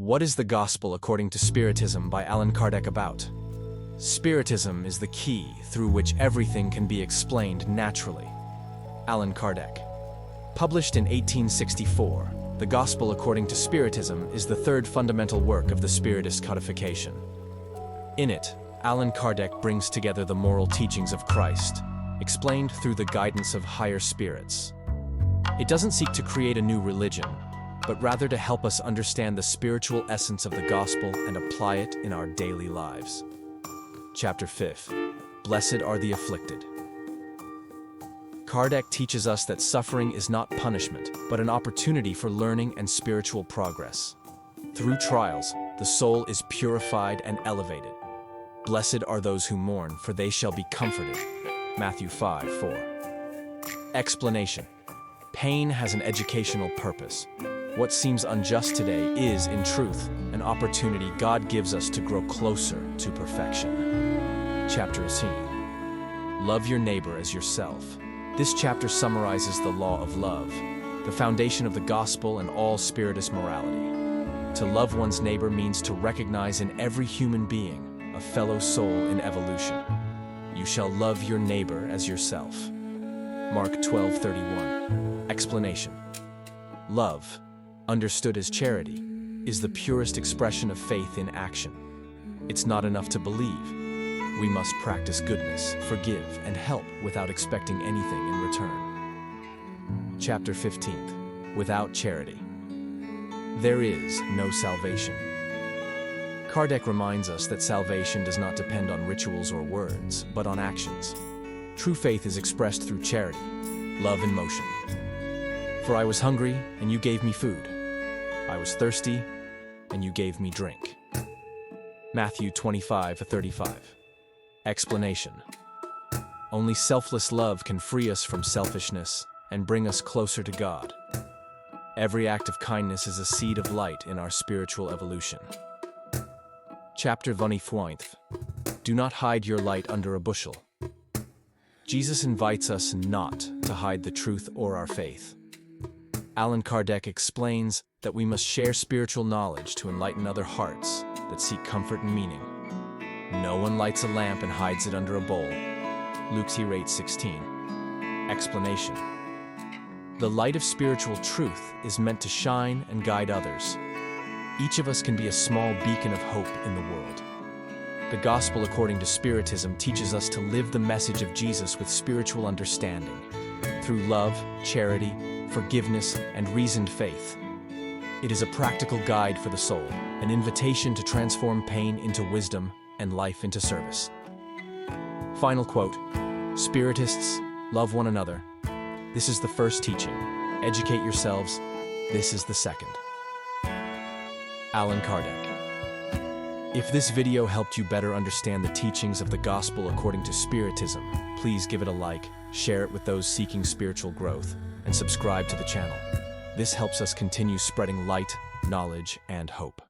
What is the Gospel according to Spiritism by Allan Kardec about? Spiritism is the key through which everything can be explained naturally. Allan Kardec. Published in 1864, the Gospel according to Spiritism is the third fundamental work of the Spiritist codification. In it, Allan Kardec brings together the moral teachings of Christ, explained through the guidance of higher spirits. It doesn't seek to create a new religion, but rather to help us understand the spiritual essence of the Gospel and apply it in our daily lives. Chapter 5. Blessed are the afflicted. Kardec teaches us that suffering is not punishment, but an opportunity for learning and spiritual progress. Through trials, the soul is purified and elevated. Blessed are those who mourn, for they shall be comforted. Matthew 5:4. Explanation. Pain has an educational purpose. What seems unjust today is, in truth, an opportunity God gives us to grow closer to perfection. Chapter 18. Love your neighbor as yourself. This chapter summarizes the law of love, the foundation of the gospel and all Spiritist morality. To love one's neighbor means to recognize in every human being a fellow soul in evolution. You shall love your neighbor as yourself. Mark 12:31. Explanation. Love, understood as charity, is the purest expression of faith in action. It's not enough to believe. We must practice goodness, forgive, and help without expecting anything in return. Chapter 15. Without charity, there is no salvation. Kardec reminds us that salvation does not depend on rituals or words, but on actions. True faith is expressed through charity, love in motion. For I was hungry, and you gave me food. I was thirsty, and you gave me drink. Matthew 25:35. Explanation. Only selfless love can free us from selfishness and bring us closer to God. Every act of kindness is a seed of light in our spiritual evolution. Chapter 24. Do not hide your light under a bushel. Jesus invites us not to hide the truth or our faith. Allan Kardec explains that we must share spiritual knowledge to enlighten other hearts that seek comfort and meaning. No one lights a lamp and hides it under a bowl. Luke 8:16. Explanation. The light of spiritual truth is meant to shine and guide others. Each of us can be a small beacon of hope in the world. The Gospel according to Spiritism teaches us to live the message of Jesus with spiritual understanding, through love, charity, forgiveness, and reasoned faith. It is a practical guide for the soul, an invitation to transform pain into wisdom and life into service. Final quote. Spiritists, love one another. This is the first teaching. Educate yourselves. This is the second. Allan Kardec. If this video helped you better understand the teachings of the Gospel according to Spiritism, please give it a like, share it with those seeking spiritual growth, and subscribe to the channel. This helps us continue spreading light, knowledge, and hope.